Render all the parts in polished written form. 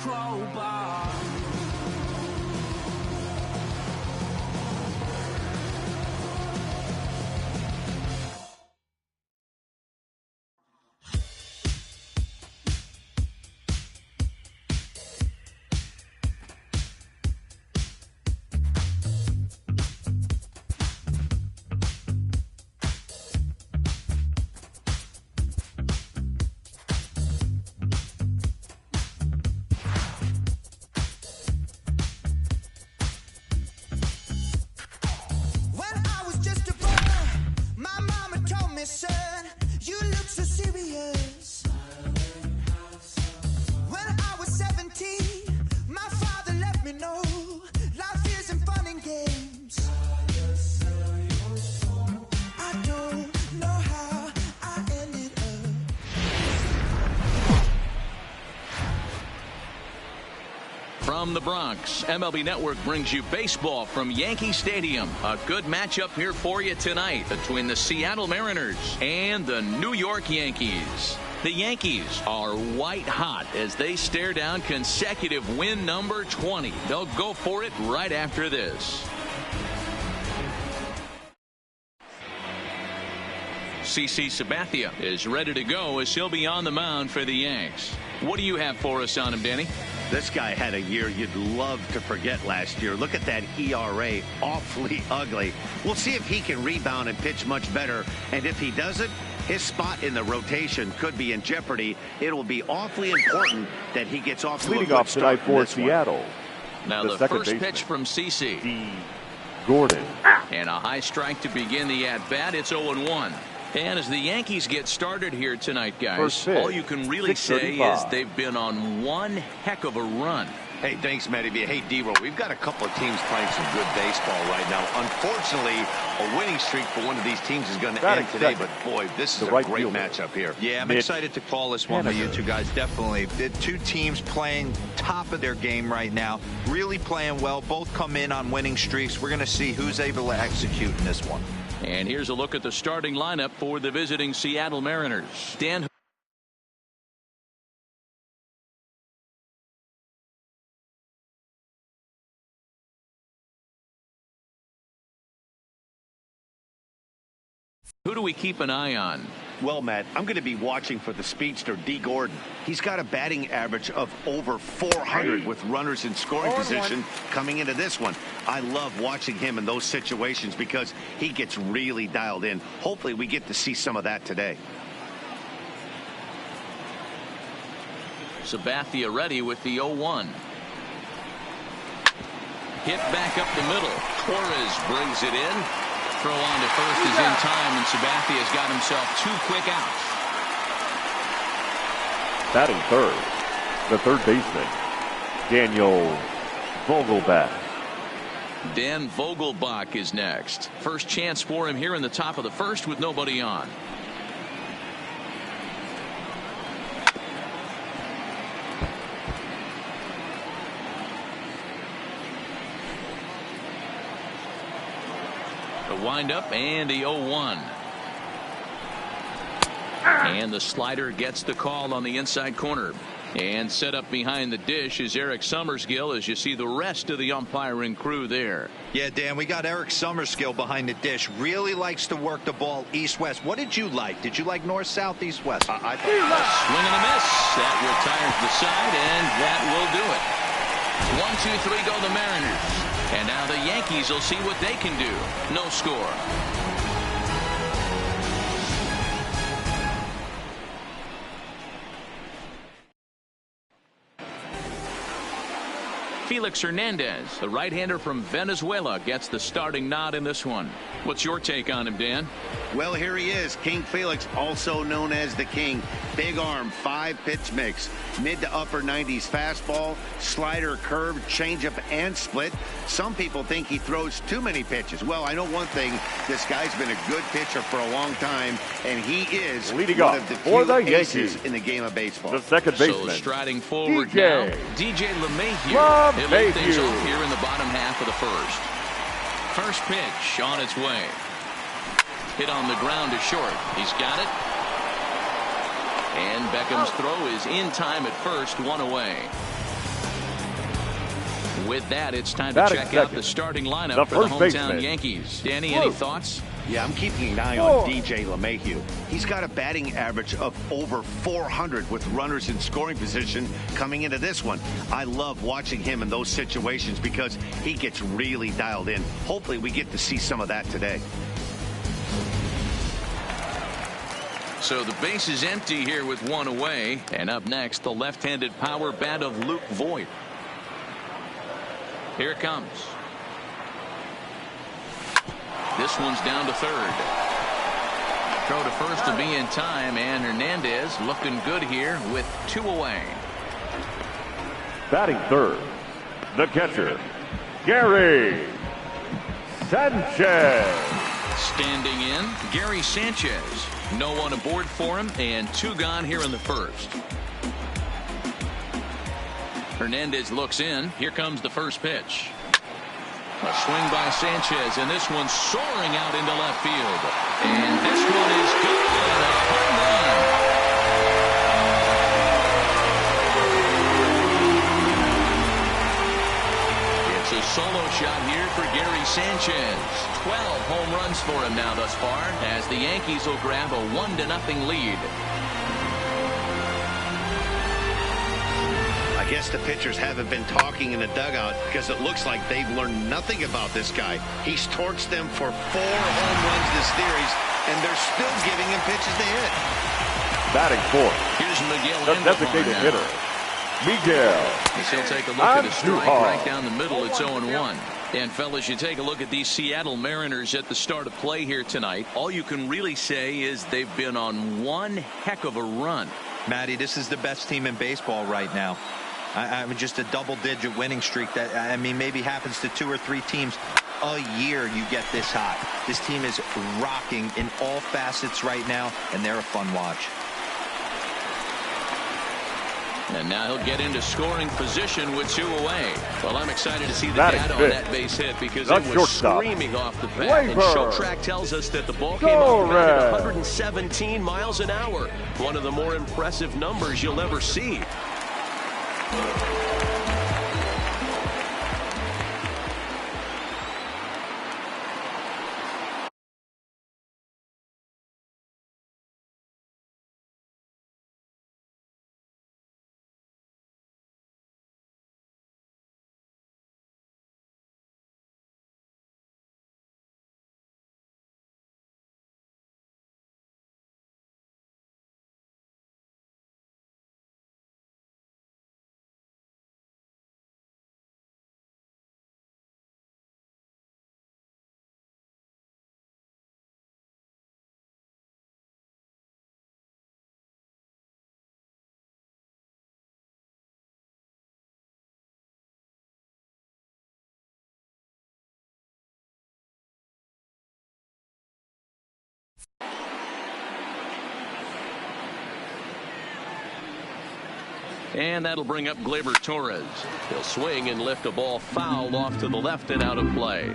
crowbar. Son, you look so serious. When I was 17, my father let me know life isn't fun and games. I don't know how I ended up. From the Bronx, MLB Network brings you baseball from Yankee Stadium. A good matchup here for you tonight between the Seattle Mariners and the New York Yankees. The Yankees are white hot as they stare down consecutive win number 20. They'll go for it right after this. CC Sabathia is ready to go as he'll be on the mound for the Yanks. What do you have for us on him, Danny? This guy had a year you'd love to forget last year. Look at that ERA, awfully ugly. We'll see if he can rebound and pitch much better. And if he doesn't, his spot in the rotation could be in jeopardy. It will be awfully important that he gets off to a good start for Seattle. Now the first pitch from CC. D. Gordon. And a high strike to begin the at-bat. It's 0-1. And as the Yankees get started here tonight, guys, all you can really say is they've been on one heck of a run. Hey, thanks, Matty. Hey, D-Roll, we've got a couple of teams playing some good baseball right now. Unfortunately, a winning streak for one of these teams is going to end today, but boy, this is a great matchup here. Yeah, I'm excited to call this one with you two guys, definitely. The two teams playing top of their game right now, really playing well, both come in on winning streaks. We're going to see who's able to execute in this one. And here's a look at the starting lineup for the visiting Seattle Mariners. Dan. Who do we keep an eye on? Well, Matt, I'm going to be watching for the speedster, D. Gordon. He's got a batting average of over 400 with runners in scoring position coming into this one. I love watching him in those situations because he gets really dialed in. Hopefully we get to see some of that today. Sabathia ready with the 0-1. Hit back up the middle. Torres brings it in. Throw on to first is in time, and Sabathia's got himself 2 quick outs. Batting third, the third baseman, Daniel Vogelbach. Dan Vogelbach is next. First chance for him here in the top of the first with nobody on. The windup and the 0-1. And the slider gets the call on the inside corner. And set up behind the dish is Eric Summerskill as you see the rest of the umpiring crew there. Yeah, Dan, we got Eric Summerskill behind the dish. Really likes to work the ball east-west. What did you like? Did you like north, south, east, west? I thought swing and a miss. That retires the side, and that will do it. 1, 2, 3 go the Mariners. And now the Yankees will see what they can do. No score. Felix Hernandez, the right-hander from Venezuela, gets the starting nod in this one. What's your take on him, Dan? Well, here he is, King Felix, also known as the King. Big arm, 5-pitch mix, mid to upper 90s fastball, slider, curve, changeup, and split. Some people think he throws too many pitches. Well, I know one thing. This guy's been a good pitcher for a long time, and he is leading one off of the for few the aces Yankees in the game of baseball. The second baseman. So striding forward now, DJ LeMahieu. He'll lead things off here in the bottom half of the first. First pitch on its way. Hit on the ground to short. He's got it. And Beckham's throw is in time at first, 1 away. With that, it's time to check out the starting lineup for the hometown Yankees. Danny, any thoughts? Yeah, I'm keeping an eye on DJ LeMahieu. He's got a batting average of over 400 with runners in scoring position coming into this one. I love watching him in those situations because he gets really dialed in. Hopefully we get to see some of that today. So the base is empty here with one away. And up next, the left-handed power bat of Luke Voigt. Here it comes. This one's down to third. Throw to first to be in time, and Hernandez looking good here with 2 away. Batting third, the catcher, Gary Sanchez. Standing in, Gary Sanchez. No one aboard for him, and 2 gone here in the first. Hernandez looks in. Here comes the first pitch. A swing by Sanchez, and this one's soaring out into left field. And this one is good. A home run. It's a solo shot here for Gary Sanchez. 12 home runs for him now thus far, as the Yankees will grab a 1-0 lead. I guess the pitchers haven't been talking in the dugout because it looks like they've learned nothing about this guy. He's torched them for 4 home runs this series, and they're still giving him pitches to hit. Batting fourth, Here's Miguel the Andujar designated now. hitter, Miguel. He'll take a look at his strike Andujar. right down the middle. It's 0-1. And fellas, you take a look at these Seattle Mariners at the start of play here tonight. All you can really say is they've been on one heck of a run. Matty, this is the best team in baseball right now. I mean, just a double-digit winning streak that, I mean, maybe happens to 2 or 3 teams a year. You get this hot. This team is rocking in all facets right now, and they're a fun watch. And now he'll get into scoring position with 2 away. Well, I'm excited to see the data on that base hit because it was screaming off the bat. And show track tells us that the ball came off the bat at 117 miles an hour. One of the more impressive numbers you'll ever see. And that'll bring up Gleyber Torres. He'll swing and lift a ball foul off to the left and out of play.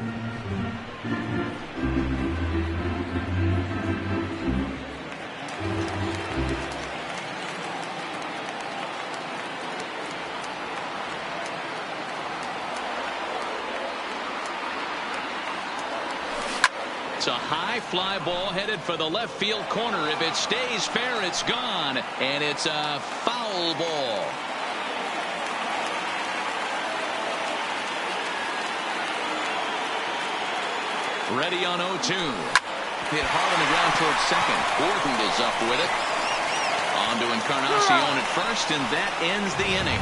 It's a high fly ball headed for the left field corner. If it stays fair, it's gone. And it's a foul ball. Ready on 0-2. Hit hard on the ground towards second. Gordon is up with it. On to Encarnacion at first, and that ends the inning.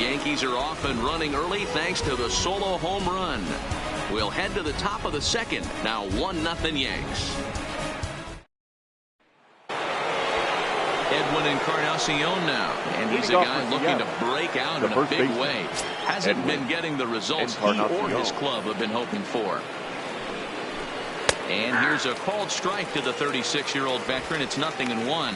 Yankees are off and running early thanks to the solo home run. We'll head to the top of the second. Now 1-0 Yanks. Edwin Encarnacion now. And he's a guy looking to break out in a big way. Hasn't been getting the results he or his club have been hoping for. And here's a called strike to the 36-year-old veteran. It's 0-1.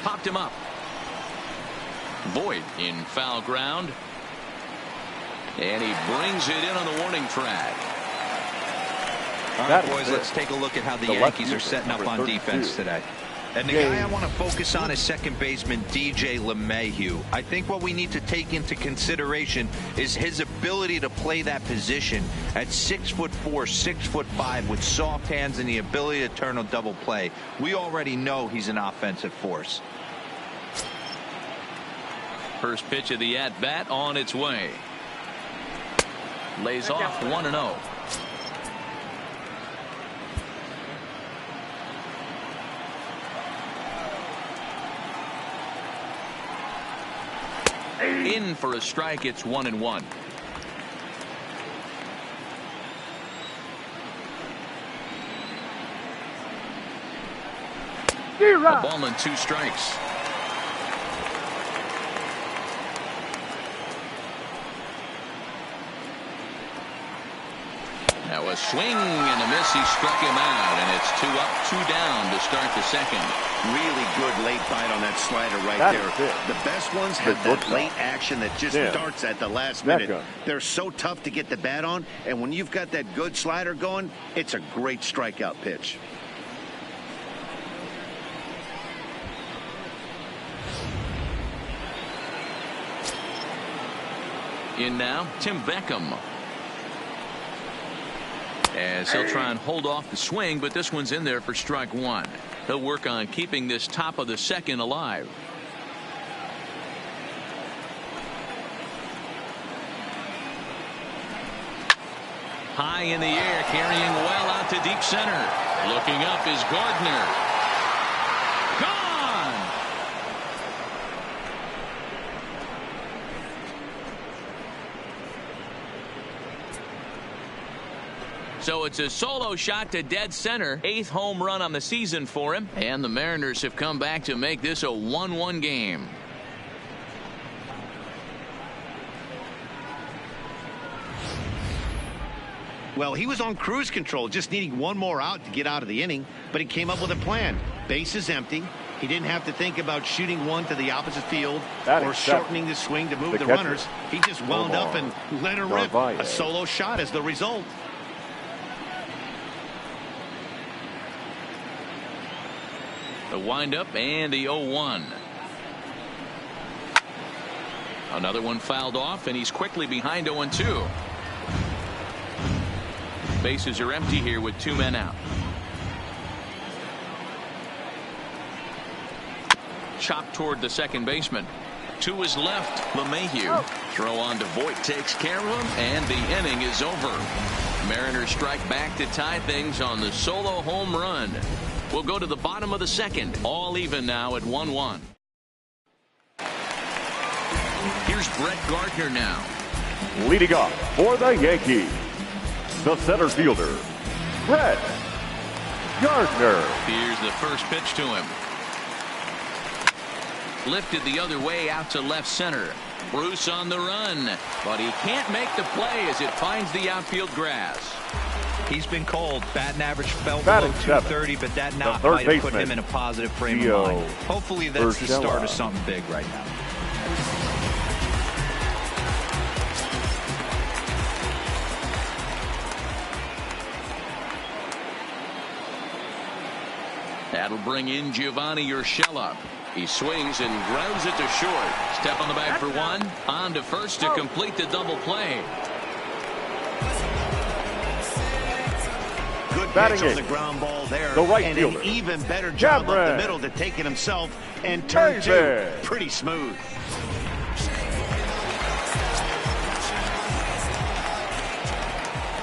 Popped him up. Voigt in foul ground. And he brings it in on the warning track. All right, boys, let's take a look at how the Yankees are setting up on defense today. And the guy I want to focus on is second baseman DJ LeMahieu. I think what we need to take into consideration is his ability to play that position at 6'4", 6'5", with soft hands and the ability to turn a double play. We already know he's an offensive force. First pitch of the at-bat on its way. Lays off 1-0. In for a strike. It's 1-1. A ball and 2 strikes. Now a swing and a miss. He struck him out, and it's 2 up, 2 down to start the second. Really good late bite on that slider right there. The best ones have that late action that just starts at the last minute. They're so tough to get the bat on, and when you've got that good slider going, it's a great strikeout pitch. In now, Tim Beckham. As he'll try and hold off the swing, but this one's in there for strike 1. He'll work on keeping this top of the second alive. High in the air, carrying well out to deep center. Looking up is Gardner. Gone! So it's a solo shot to dead center. 8th home run on the season for him. And the Mariners have come back to make this a 1-1 game. Well, he was on cruise control, just needing one more out to get out of the inning, but he came up with a plan. Base is empty. He didn't have to think about shooting one to the opposite field or shortening the swing to move the runners. He just wound up and let her rip. A solo shot as the result. The windup and the 0-1. Another one fouled off, and he's quickly behind 0-2. Bases are empty here with 2 men out. Chopped toward the second baseman. To his left, LeMahieu. Throw on to Voit takes care of him, and the inning is over. Mariners strike back to tie things on the solo home run. We'll go to the bottom of the second. All even now at 1-1. Here's Brett Gardner now. Leading off for the Yankees, the center fielder, Brett Gardner. Here's the first pitch to him. Lifted the other way out to left center. Bruce on the run, but he can't make the play as it finds the outfield grass. He's been cold. Batting average fell below 230, but that knock might have put him in a positive frame of mind. Hopefully that's the start of something big right now. That'll bring in Giovanni Urshela. He swings and grounds it to short. Step on the bag for one. On to first to complete the double play. Good pitch on the ground ball there. The right and fielder. An even better job up the middle to take it himself and turn 2. Pretty smooth.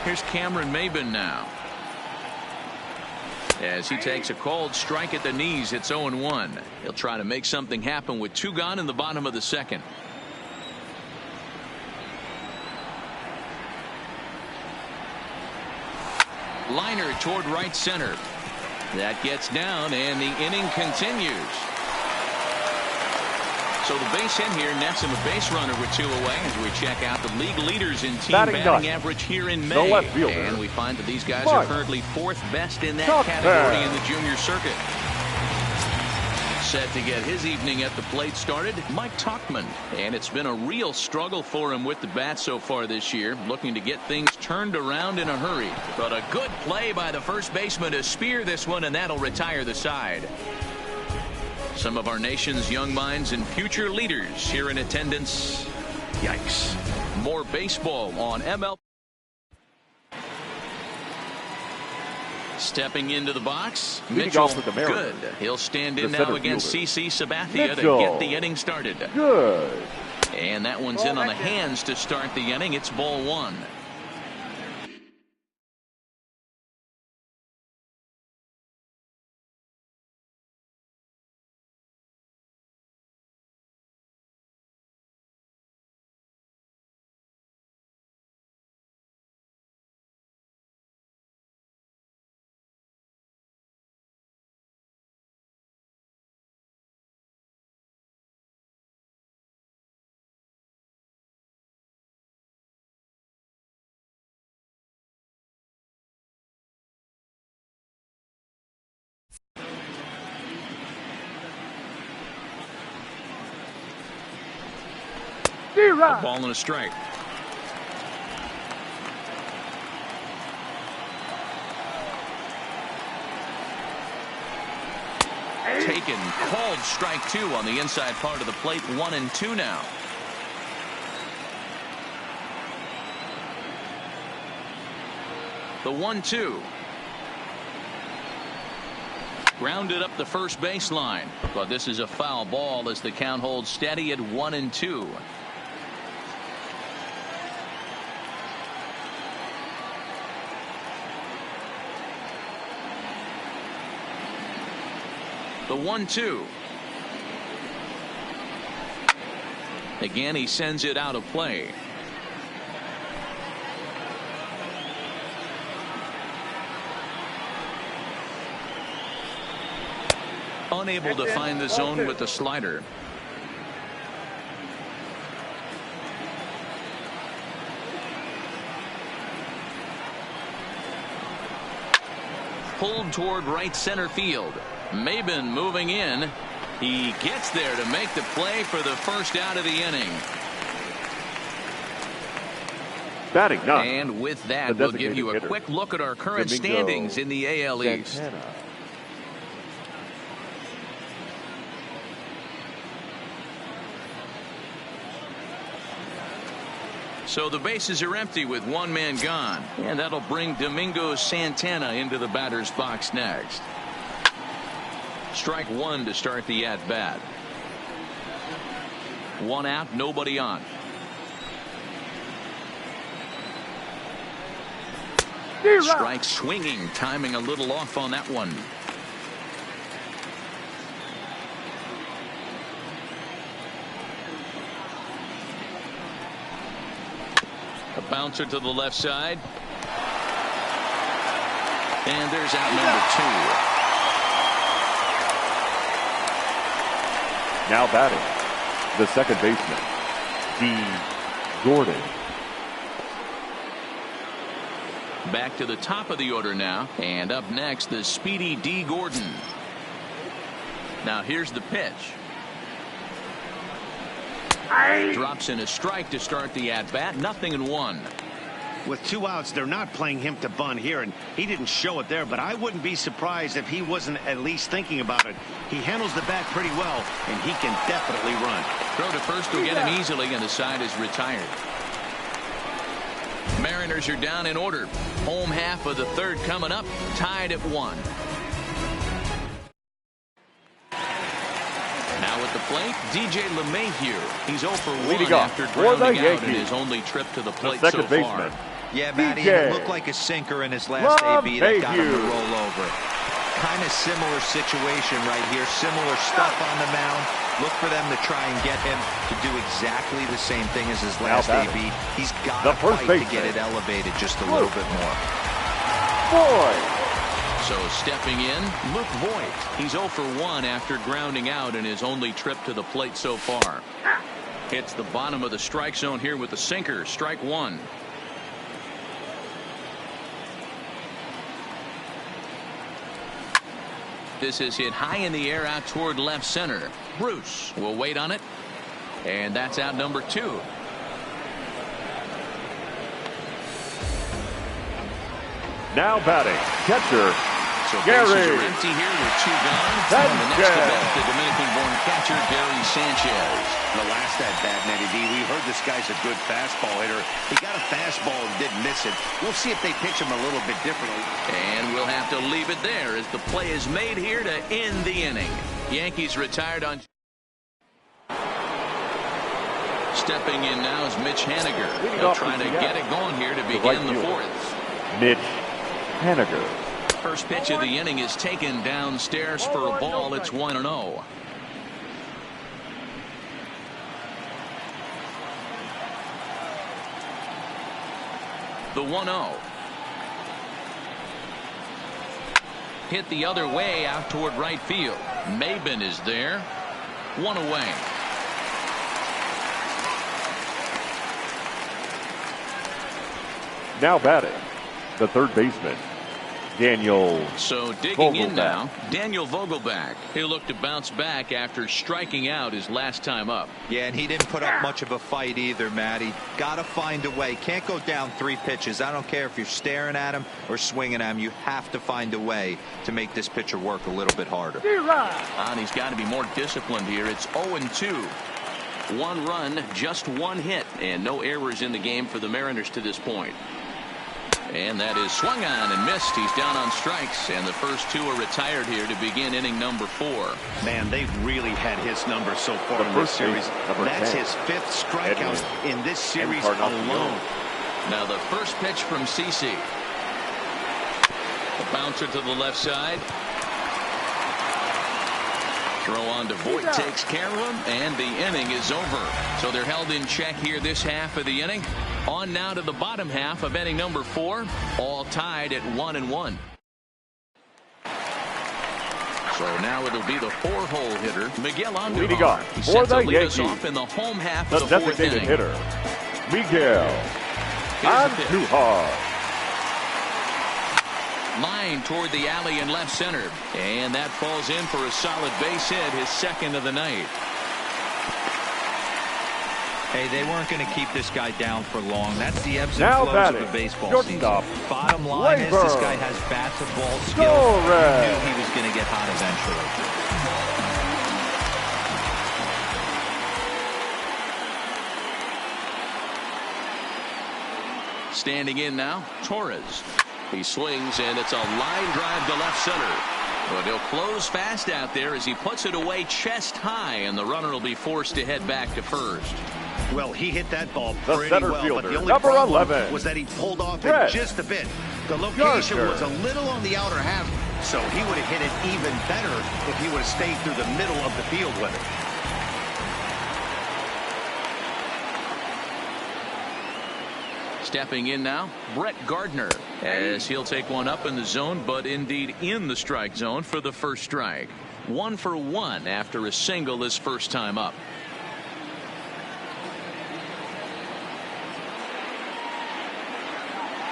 Here's Cameron Maybin now. As he takes a cold strike at the knees, it's 0-1. He'll try to make something happen with 2 gone in the bottom of the second. Liner toward right center. That gets down, and the inning continues. So the base hit here nets him a base runner with 2 away as we check out the league leaders in team batting average here in May. And we find that these guys are currently 4th best in that category in the junior circuit. set to get his evening at the plate started, Mike Tauchman. And it's been a real struggle for him with the bat so far this year, looking to get things turned around in a hurry. But a good play by the first baseman to spear this one, and that'll retire the side. Some of our nation's young minds and future leaders here in attendance. Yikes. More baseball on ML. Stepping into the box, Mitchell, good. He'll stand in now against CC Sabathia to get the inning started. Good. And that one's in on the hands to start the inning. It's ball one. A ball and a strike. Taken, called strike two on the inside part of the plate. 1-2 now. The 1-2. Grounded up the first baseline, but this is a foul ball as the count holds steady at 1-2. The 1-2. Again, he sends it out of play. Unable to find the zone with the slider. Pulled toward right center field. Maben moving in. He gets there to make the play for the first out of the inning. Batting ninth. And with that, we'll give you a quick look at our current standings in the AL East. Santana. So the bases are empty with one man gone, and that'll bring Domingo Santana into the batter's box next. Strike one to start the at-bat. One out, nobody on. Strike swinging, timing a little off on that one. A bouncer to the left side. And there's out number two. Now batting, the second baseman, D. Gordon. Back to the top of the order now. And up next, the speedy D. Gordon. Now here's the pitch. Drops in a strike to start the at-bat. 0-1. With 2 outs, they're not playing him to bunt here, and he didn't show it there, but I wouldn't be surprised if he wasn't at least thinking about it. He handles the bat pretty well, and he can definitely run. Throw to first will get him easily, and the side is retired. Mariners are down in order. Home half of the third coming up, tied at 1. Now at the plate, DJ LeMahieu. He's 0 for 1 after grounding out in his only trip to the plate so far. Yeah, Matty, it looked like a sinker in his last AB that got him to roll over. Kind of similar situation right here. Similar stuff on the mound. Look for them to try and get him to do exactly the same thing as his last AB. He's got to fight to get it elevated just a little bit more. So stepping in, Luke Voigt. He's 0 for 1 after grounding out in his only trip to the plate so far. Hits the bottom of the strike zone here with the sinker. Strike one. This is hit high in the air out toward left center. Bruce will wait on it. And that's out number 2. Now batting, catcher, So Gary bases are empty here with 2 gone. And the next to bat, the Dominican-born catcher, Gary Sanchez. The last at-bat, Matty D, we heard this guy's a good fastball hitter. He got a fastball and didn't miss it. We'll see if they pitch him a little bit differently. And we'll have to leave it there as the play is made here to end the inning. Yankees retired on. Stepping in now is Mitch Haniger. They'll try to get it going here to begin the 4th. Mitch Haniger. First pitch of the inning is taken downstairs for a ball. It's 1-0. The 1-0. Hit the other way out toward right field. Maben is there. 1 away. Now batting, the third baseman, Daniel. So digging in Vogelbach. now, Daniel Vogelbach. He'll look to bounce back after striking out his last time up. Yeah, and he didn't put up much of a fight either, Matty. Got to find a way. Can't go down 3 pitches. I don't care if you're staring at him or swinging at him. You have to find a way to make this pitcher work a little bit harder. And he's got to be more disciplined here. It's 0-2. 1 run, just 1 hit, and no errors in the game for the Mariners to this point. And that is swung on and missed. He's down on strikes, and the first 2 are retired here to begin inning number 4. Man, they've really had his number so far in this series. That's his 5th strikeout in this series alone. Now the first pitch from CeCe. A bouncer to the left side. Throw on to Voit, takes care of him, and the inning is over. So they're held in check here this half of the inning. On now to the bottom half of inning number 4, all tied at 1-1. So now it'll be the 4-hole hitter, Miguel Andujar. He's set to lead us off in the home half of the 4th inning. Hitter, Miguel Andujar. Line toward the alley in left center, and that falls in for a solid base hit, his 2nd of the night. Hey, they weren't going to keep this guy down for long. That's the ebbs and flows of a baseball season. Bottom line is this guy has bats of ball skills. He knew he was going to get hot eventually. Standing in now, Torres. He swings, and it's a line drive to left center. But he'll close fast out there as he puts it away chest high, and the runner will be forced to head back to first. Well, he hit that ball The pretty center well, fielder, but the only number problem 11, was that he pulled off it just a bit. The location was a little on the outer half, so he would have hit it even better if he would have stayed through the middle of the field with it. Stepping in now, Brett Gardner, as he'll take one up in the zone, but indeed in the strike zone for the first strike. 1 for 1 after a single his first time up.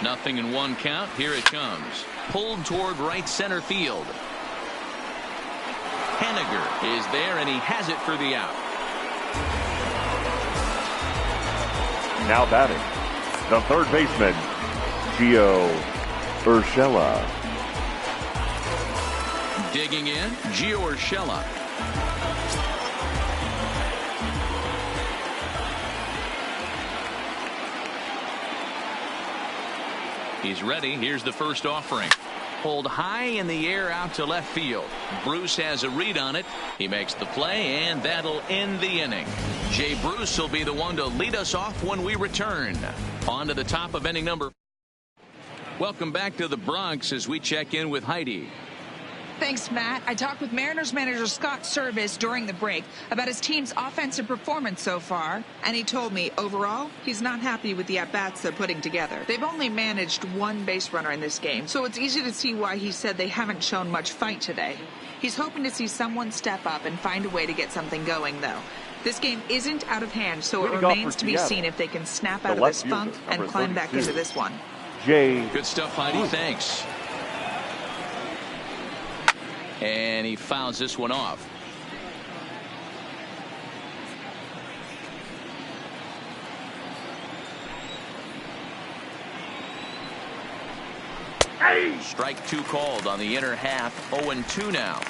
Nothing in 1 count. Here it comes. Pulled toward right center field. Haniger is there, and he has it for the out. Now batting, the third baseman, Gio Urshela. Digging in, Gio Urshela. He's ready. Here's the first offering. Pulled high in the air out to left field. Bruce has a read on it. He makes the play, and that'll end the inning. Jay Bruce will be the one to lead us off when we return. On to the top of inning number. Welcome back to the Bronx as we check in with Heidi. Thanks, Matt. I talked with Mariners manager Scott Service during the break about his team's offensive performance so far, and he told me overall he's not happy with the at-bats they're putting together. They've only managed 1 base runner in this game, so it's easy to see why he said they haven't shown much fight today. He's hoping to see someone step up and find a way to get something going, though. This game isn't out of hand, so it remains to be seen if they can snap out of this funk and climb back into this one. Good stuff, Heidi. Thanks. And he fouls this one off. Strike 2 called on the inner half. 0-2 now.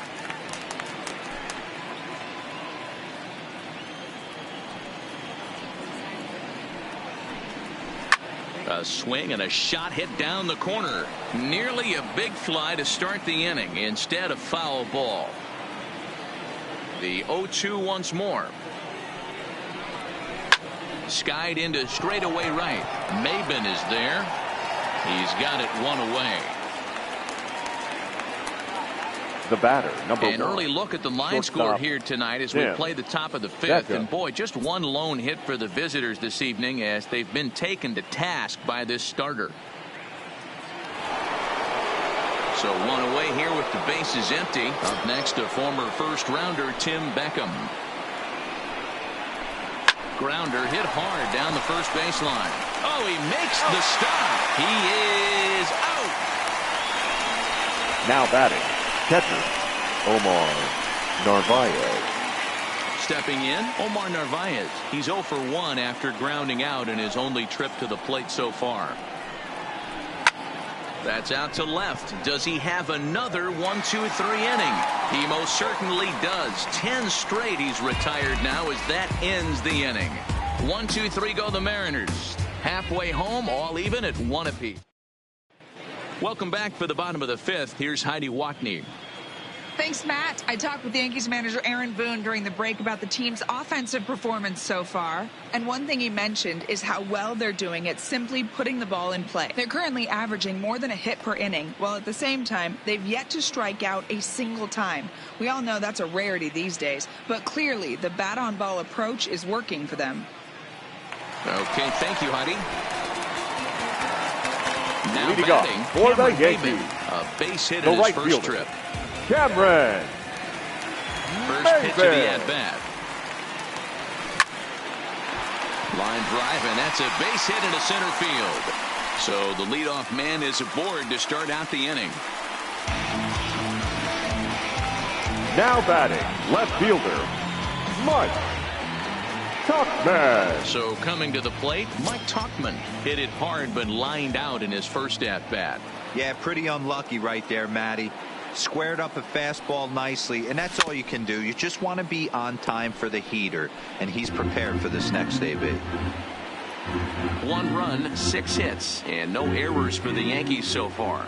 A swing and a shot hit down the corner. Nearly a big fly to start the inning. Instead, a foul ball. The 0-2 once more. Skied into straightaway right. Maben is there. He's got it one away. The batter, number 1. An early look at the line score here tonight as we play the top of the 5th. And boy, just one lone hit for the visitors this evening as they've been taken to task by this starter. So one away here with the bases empty. Up next, a former first-rounder, Tim Beckham. Grounder hit hard down the first baseline. Oh, he makes the stop. He is out. Now batting, catcher, Omar Narvaez. Stepping in, Omar Narvaez. He's 0 for 1 after grounding out in his only trip to the plate so far. That's out to left. Does he have another 1-2-3 inning? He most certainly does. 10 straight he's retired now as that ends the inning. 1-2-3 go the Mariners. Halfway home, all even at 1 apiece. Welcome back for the bottom of the 5th. Here's Heidi Watney. Thanks, Matt. I talked with Yankees manager Aaron Boone during the break about the team's offensive performance so far. And one thing he mentioned is how well they're doing at simply putting the ball in play. They're currently averaging more than a hit per inning, while at the same time, they've yet to strike out a single time. We all know that's a rarity these days, but clearly the bat-on-ball approach is working for them. Okay, thank you, Heidi. Now Leading batting, for the Yankees. A base hit The in his right first fielder, trip. Cameron. First pitch of the at-bat. Line drive, and that's a base hit into center field. So the leadoff man is aboard to start out the inning. Now batting, left fielder, Mike Tuchman. So coming to the plate, Mike Tuchman hit it hard but lined out in his first at-bat. Yeah, pretty unlucky right there, Matty. Squared up a fastball nicely, and that's all you can do. You just want to be on time for the heater, and he's prepared for this next AB. 1 run, 6 hits, and no errors for the Yankees so far.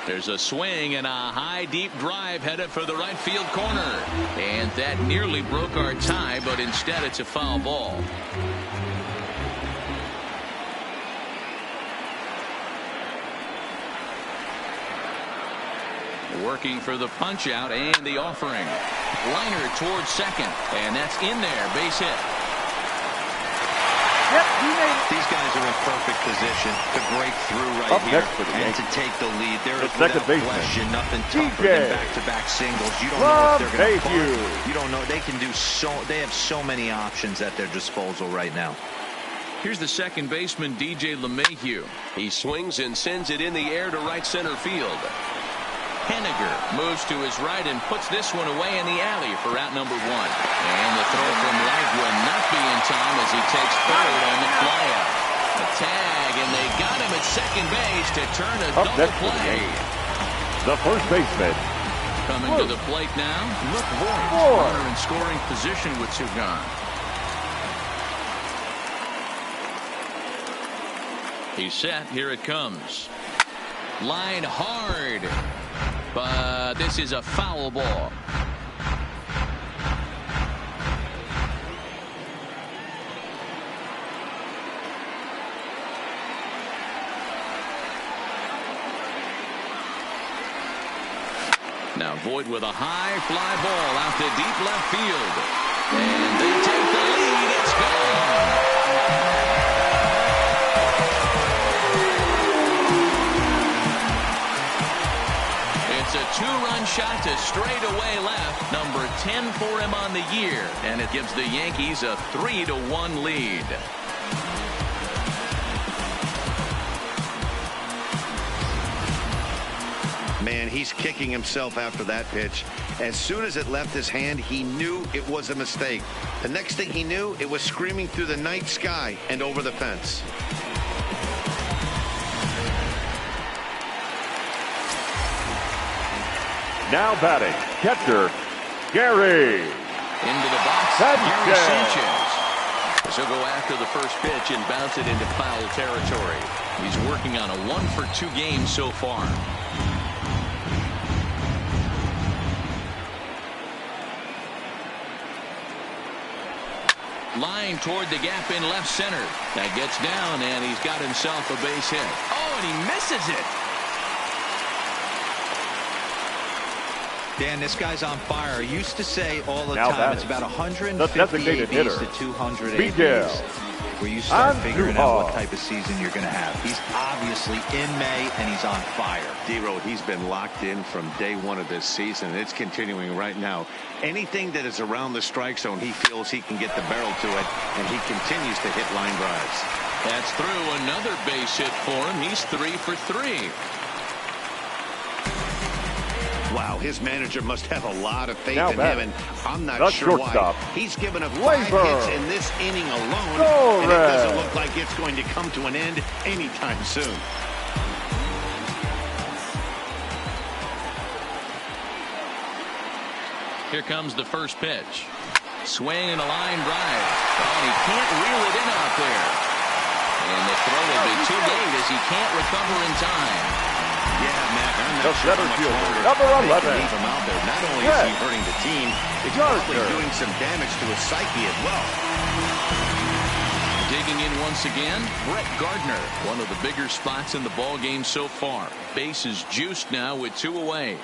There's a swing and a high deep drive headed for the right field corner, and that nearly broke our tie, but instead it's a foul ball. Working for the punch out and the offering. Liner towards second, and that's in there. Base hit. Yep, he made it. These guys are in perfect position to break through right Up here next for the and Yankees, to take the lead. There is second without baseman, question nothing tougher than back-to-back singles. You don't know if they're going to bunt. You don't know. They can do so. They have so many options at their disposal right now. Here's the second baseman, DJ LeMahieu. He swings and sends it in the air to right center field. Henniger moves to his right and puts this one away in the alley for out number 1. And the throw from right will not be in time as he takes third on the flyout. A tag, and they got him at second base to turn a double play. The first baseman. Coming to the plate now, Luke Voigt. Runner in scoring position with 2 gone. He's set. Here it comes. Line hard. But this is a foul ball. Now Voigt with a high fly ball out to deep left field. And they take the lead. It's gone. It's a 2-run shot to straightaway left. Number 10 for him on the year. And it gives the Yankees a 3-1 lead. Man, he's kicking himself after that pitch. As soon as it left his hand, he knew it was a mistake. The next thing he knew, it was screaming through the night sky and over the fence. Now batting, catcher, Gary. Into the box, Gary Sanchez. So go after the first pitch and bounce it into foul territory. He's working on a 1-for-2 game so far. Line toward the gap in left center. That gets down, and he's got himself a base hit. Oh, and he misses it. Dan, this guy's on fire. I used to say all the time it's about 150 ABs to 200 ABs where you start figuring out what type of season you're going to have. He's obviously in May, and he's on fire. D-Road, he's been locked in from day one of this season. It's continuing right now. Anything that is around the strike zone, he feels he can get the barrel to it, and he continues to hit line drives. That's through another base hit for him. He's 3 for 3. Wow, his manager must have a lot of faith in him, and I'm not sure shortstop. why. He's given up 5 hits in this inning alone, and it doesn't look like it's going to come to an end anytime soon. Here comes the first pitch. Swing and a line drive. And he can't reel it in out there. And the throw will be too late as he can't recover in time. Yeah, Matt, I'm not sure how much longer number 11. they can leave him out there. Not only is he hurting the team, he's probably doing some damage to his psyche as well. Digging in once again, Brett Gardner, one of the bigger spots in the ball game so far. Base is juiced now with 2 away.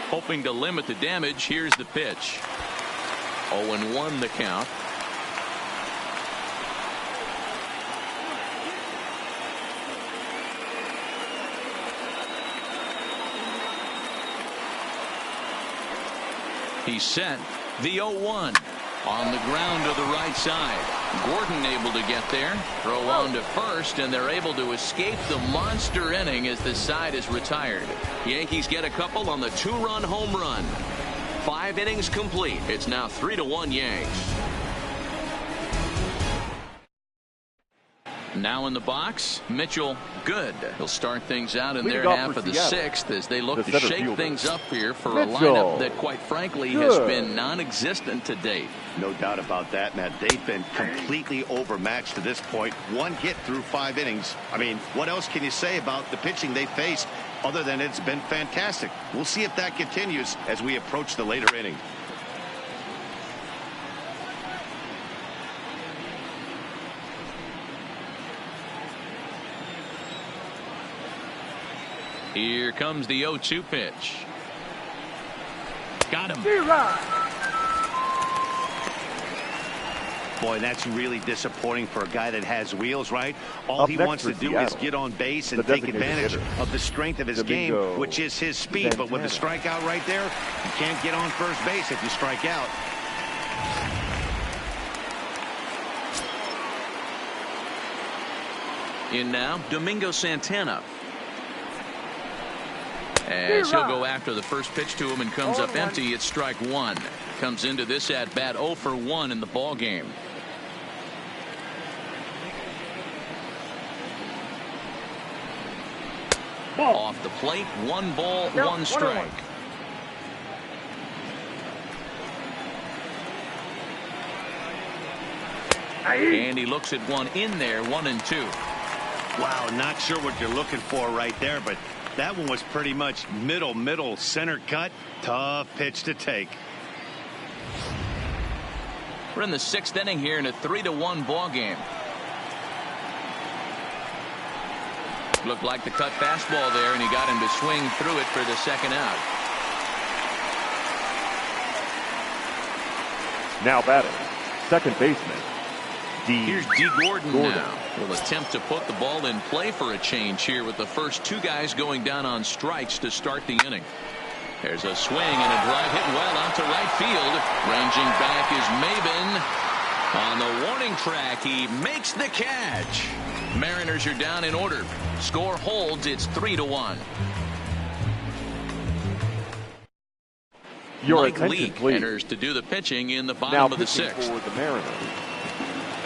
Hoping to limit the damage, here's the pitch. 0-1 the count. He's set. The 0-1 on the ground to the right side. Gordon able to get there. Throw on to first, and they're able to escape the monster inning as this side is retired. Yankees get a couple on the 2-run home run. 5 innings complete. It's now 3-1 Yanks. Now in the box, Mitchell, good. He'll start things out in their half of the 6th as they look to shake things up here for a lineup that, quite frankly, has been non-existent to date. No doubt about that, Matt. They've been completely overmatched to this point. 1 hit through 5 innings. I mean, what else can you say about the pitching they faced other than it's been fantastic? We'll see if that continues as we approach the later inning. Here comes the 0-2 pitch. Got him. Boy, that's really disappointing for a guy that has wheels, right? All he wants to do is get on base and take advantage of the strength of his game, which is his speed. But with the strikeout right there, you can't get on first base if you strike out. In now, Domingo Santana. As he'll go after the first pitch to him and comes up empty, it's strike 1. Comes into this at bat 0 for 1 in the ball game. Off the plate, 1 ball, 1 strike. And he looks at one in there, 1-2. Wow, not sure what you're looking for right there, but that one was pretty much middle center cut. Tough pitch to take. We're in the 6th inning here in a 3-1 ball game. Looked like the cut fastball there, and he got him to swing through it for the second out. Now batting, second baseman, Here's D. Gordon now. Will attempt to put the ball in play for a change here with the first 2 guys going down on strikes to start the inning. There's a swing and a drive hit well out to right field. Ranging back is Maben. On the warning track, he makes the catch. Mariners are down in order. Score holds. It's 3-1. Your Mike attention, Leake please. enters to do the pitching in the Now bottom of the pitching 6th. for the Mariners,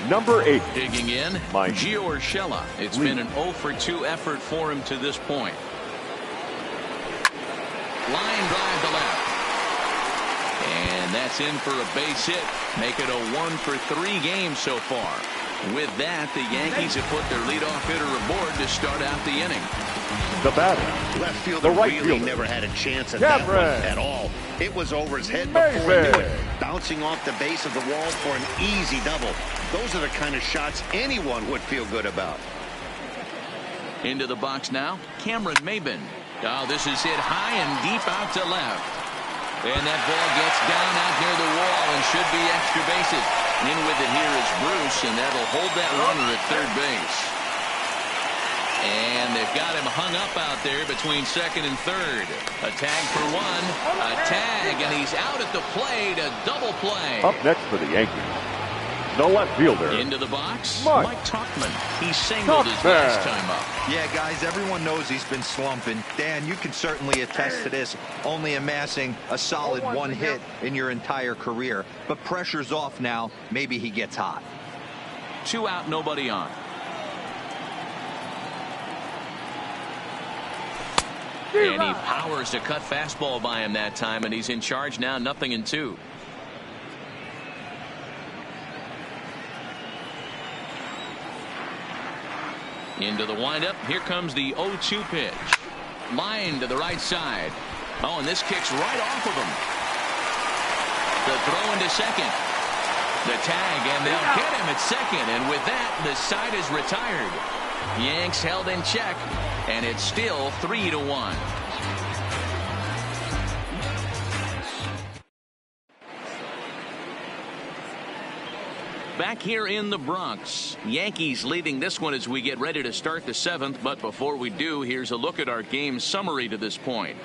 number 8. Digging in, Mike Gio Urshela. It's Leake. been an 0 for 2 effort for him to this point. Line drive to left. And that's in for a base hit. Make it a 1 for 3 game so far. With that, the Yankees have put their leadoff hitter aboard to start out the inning. The batter, Left fielder the right really fielder. never had a chance at that one Cameron. at all. It was over his head before he knew it. Maybe. Bouncing off the base of the wall for an easy double. Those are the kind of shots anyone would feel good about. Into the box now, Cameron Maybin. Oh, this is hit high and deep out to left. And that ball gets down out near the wall and should be extra bases. In with it here is Bruce, and that'll hold that runner at third base. And they've got him hung up out there between second and third. A tag for one, a tag, and he's out at the plate, a double play. Up next for the Yankees, the left fielder, Into the box, Mike Mike Tauchman. He singled his last time up. Yeah, guys, everyone knows he's been slumping. Dan, you can certainly attest to this, only amassing a solid 1 hit in your entire career. But pressure's off now. Maybe he gets hot. 2 out, nobody on. And he powers a cut fastball by him that time, and he's in charge now, 0-2. Into the windup. Here comes the 0-2 pitch. Line to the right side. Oh, and this kicks right off of him. The throw into second. The tag, and they'll get him at second. And with that, the side is retired. Yanks held in check, and it's still 3-1. Back here in the Bronx, Yankees leading this one as we get ready to start the 7th. But before we do, here's a look at our game summary to this point.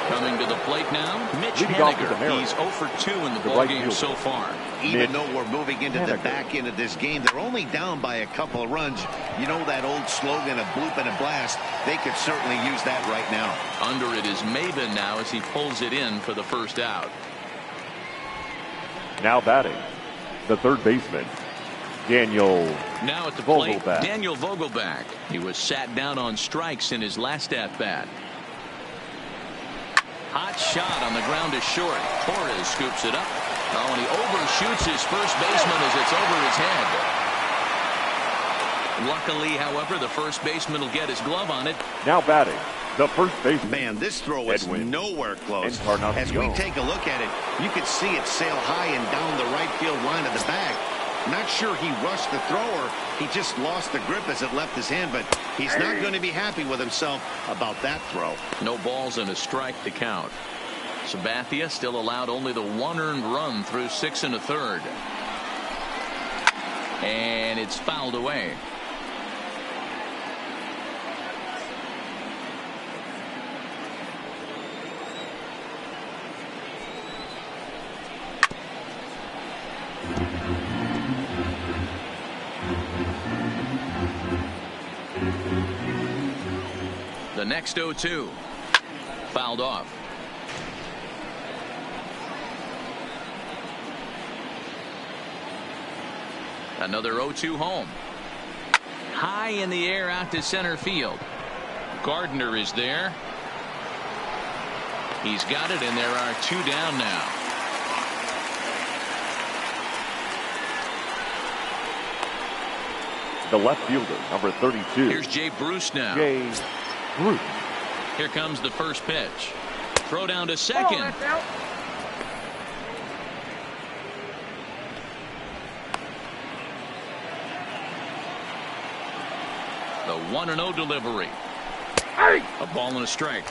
Coming to the plate now, Mitch Haniger. He's 0 for 2 in the ballgame so far. Even though we're moving into the back end of this game, they're only down by a couple of runs. You know that old slogan, a bloop and a blast. They could certainly use that right now. Under it is Maybin now as he pulls it in for the first out. now batting, the third baseman, Daniel Now at the plate, Vogelback. Daniel Vogelback. He was sat down on strikes in his last at-bat. Hot shot on the ground to short. Torres scoops it up. Oh, and he overshoots his first baseman as it's over his head. Luckily, however, the first baseman will get his glove on it. Now batting, the first baseman. Man, this throw is Edwin nowhere close. Encarnacion. As we take a look at it, you can see it sail high and down the right field line of the bag. Not sure he rushed the thrower. He just lost the grip as it left his hand, but he's not going to be happy with himself about that throw. No balls and a strike to count. Sabathia still allowed only the one earned run through 6 1/3. And it's fouled away. The next 0-2 fouled off. Another 0-2 home. High in the air out to center field. Gardner is there. He's got it, and there are 2 down now. The left fielder, number 32. Here's Jay Bruce now. Jay Bruce. Here comes the first pitch. Throw down to second. The 1-0 delivery. A ball and a strike.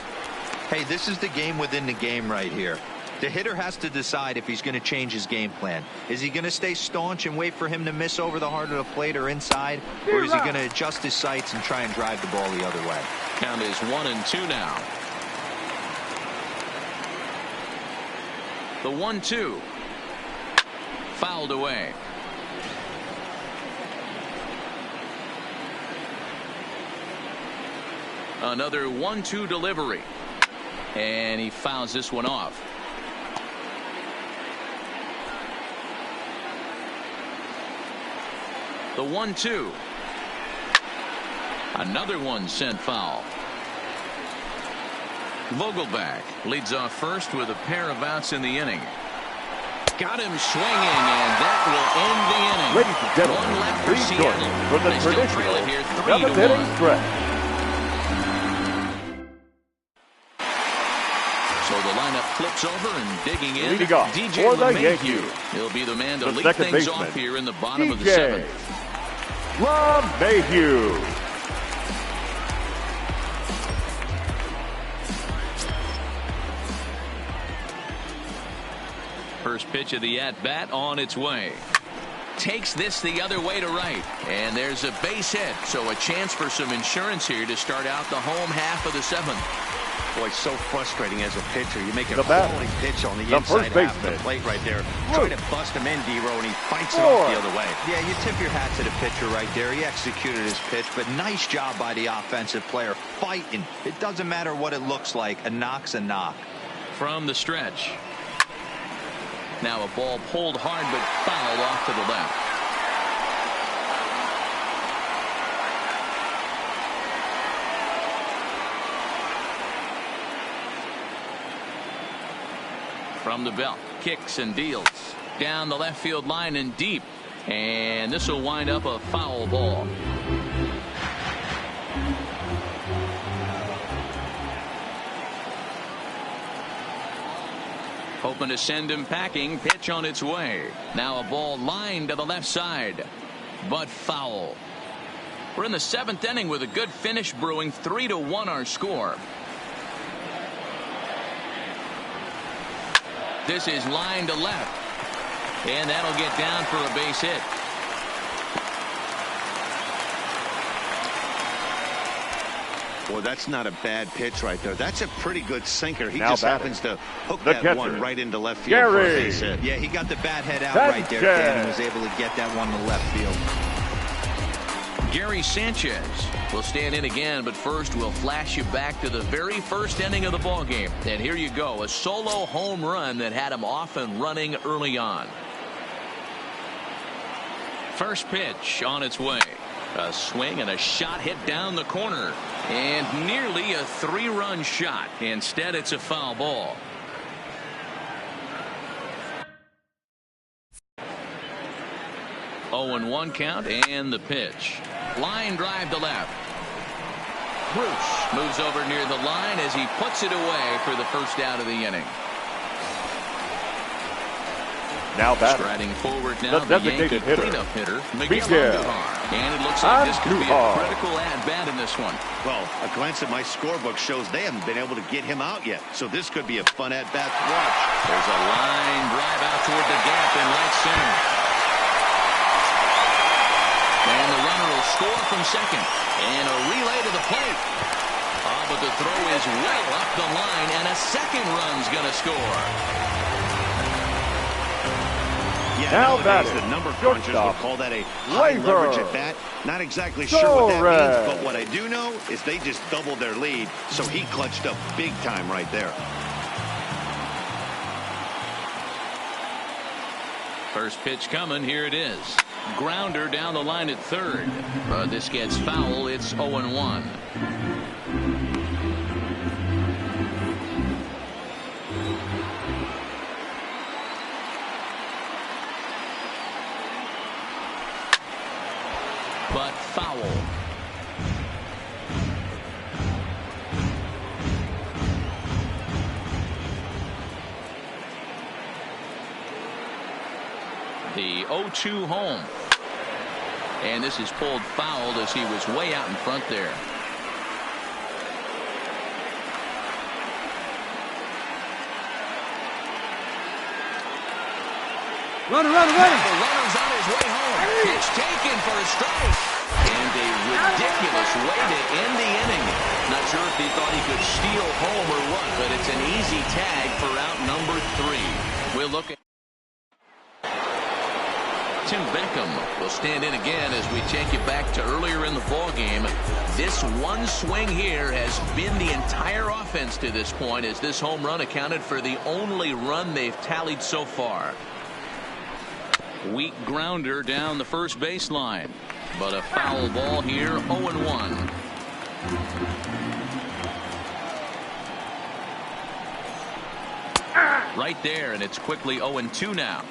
Hey, this is the game within the game right here. The hitter has to decide if he's going to change his game plan. Is he going to stay staunch and wait for him to miss over the heart of the plate or inside? Or is he going to adjust his sights and try and drive the ball the other way? Count is 1-2 now. The 1-2. Fouled away. Another 1-2 delivery. And he fouls this one off. The 1-2. Another one sent foul. Vogelback leads off first with a pair of outs in the inning. Got him swinging, and that will end the inning. Ladies and gentlemen, One left for please Seattle. join us for the They still trail traditional it here 7th inning 3-1. stretch. So the lineup flips over and digging in. Leading off DJ for the LeMahieu. Yankees. He'll be the man to The lead second things baseman, off here in the bottom of the DJ 7th. LeMahieu. First pitch of the at-bat on its way. Takes this the other way to right. And there's a base hit. So a chance for some insurance here to start out the home half of the 7th. Boy, so frustrating as a pitcher. You make a The batter, quality pitch on the the inside first half of the baseman, plate right there. Try to bust him in, D-Row, and he fights it Four. off the other way. Yeah, you tip your hat to the pitcher right there. He executed his pitch, but nice job by the offensive player fighting. It doesn't matter what it looks like. A knock's a knock. From the stretch. Now a ball pulled hard but fouled off to the left. From the belt, kicks and deals. Down the left field line and deep. And this will wind up a foul ball. Hoping to send him packing. Pitch on its way. Now a ball lined to the left side. But foul. We're in the 7th inning with a good finish brewing. 3-1 our score. This is line to left. And that'll get down for a base hit. Boy, that's not a bad pitch right there. That's a pretty good sinker. He Now just batting, happens to hook the that catcher, one right into left field for a Gary. base hit. Yeah, he got the bat head out Sanchez. right there, Dan, and was able to get that one to left field. Gary Sanchez will stand in again, but first we'll flash you back to the very first inning of the ball game. And here you go, a solo home run that had him off and running early on. First pitch on its way. A swing and a shot hit down the corner. And nearly a 3-run shot. Instead, it's a foul ball. Oh, 0-1 count and the pitch. Line drive to left. Bruce moves over near the line as he puts it away for the first out of the inning. Now batting, Striding forward now, the the designated Yankee hitter, cleanup hitter, Miguel Miguel Andujar. And it looks like this could be a Andujar. critical at-bat in this one. Well, a glance at my scorebook shows they haven't been able to get him out yet. So this could be a fun at-bat to watch. There's a line drive out toward the gap in right center. And the runner will score from second. And a relay to the plate. Oh, but the throw is well up the line, and a second run's going to score. Yeah, Now nowadays batting, the number crunchers would shortstop, call that a high Laser. leverage at bat. Not exactly sure what that means, Torres. but what I do know is they just doubled their lead, so he clutched up big time right there. First pitch coming. Here it is. Grounder down the line at third. This gets foul. It's 0-1. But foul. The 0-2 home. And this is pulled fouled as he was way out in front there. Runner. The runner's on his way home. Pitch taken for a strike. And a ridiculous way to end the inning. Not sure if he thought he could steal home or what, but it's an easy tag for out number 3. We'll look at Tim Beckham will stand in again as we take you back to earlier in the ball game. This one swing here has been the entire offense to this point, as this home run accounted for the only run they've tallied so far. Weak grounder down the first baseline, but a foul ball here. 0-1. Right there, and it's quickly 0-2 now.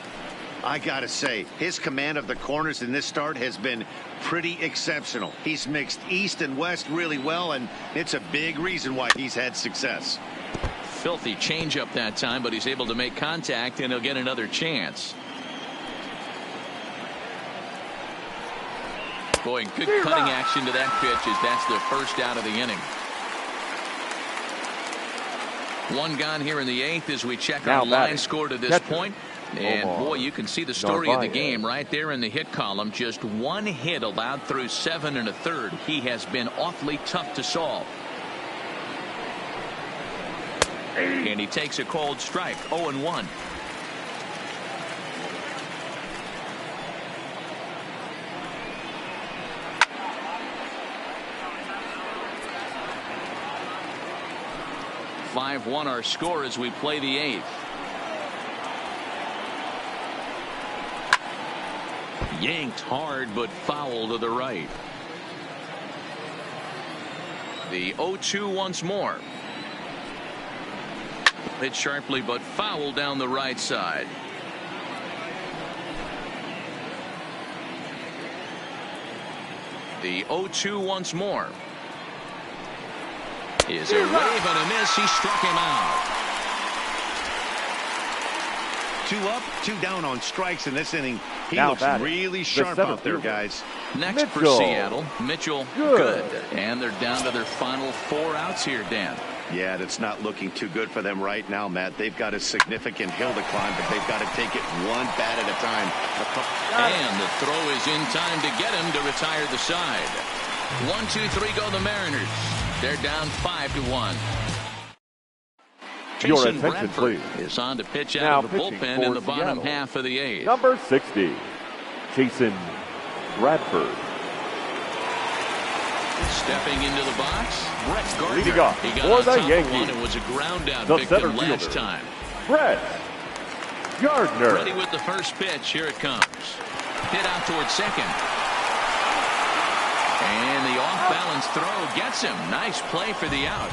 I gotta say, his command of the corners in this start has been pretty exceptional. He's mixed east and west really well, and it's a big reason why he's had success. Filthy changeup that time, but he's able to make contact, and he'll get another chance. Boy, good cutting action to that pitch, as that's the first out of the inning. One gone here in the 8th as we check our line score to this point. And boy, you can see the story of the game right there in the hit column. Just one hit allowed through 7 1/3. He has been awfully tough to solve. And he takes a cold strike. 0-1. (5-1) our score as we play the 8th. Yanked hard, but foul to the right. The 0-2 once more. Hit sharply, but foul down the right side. The 0-2 once more. Is a wave and a miss. He struck him out. 2 up, 2 down on strikes in this inning. He looks really sharp out there, guys. Next for Seattle, Mitchell, good. And they're down to their final 4 outs here, Dan. Yeah, that's not looking too good for them right now, Matt. They've got a significant hill to climb, but they've got to take it one bat at a time. And the throw is in time to get him to retire the side. 1, 2, 3 go the Mariners. They're down 5-1. Your Jason attention, Bradford please. is on to pitch out of the bullpen in the bottom half of the 8th. Number 60, Jason Bradford. Stepping into the box, Brett Gardner. Leading off He got for on the top Yankees, of one and was a ground out the victim center last fielder, time. Brett Gardner. Ready with the first pitch. Here it comes. Hit out towards second. And the off-balance throw gets him. Nice play for the out.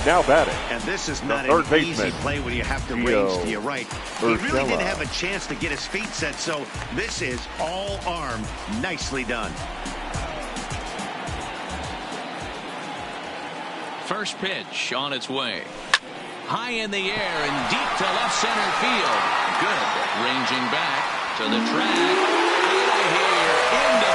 Now batting. And this is not third an easy baseman, play when you have to Gio range to your right. He really Urshela. didn't have a chance to get his feet set, so this is all arm. Nicely done. First pitch on its way. High in the air and deep to left center field. Good. Ranging back to the track. Out of here. Into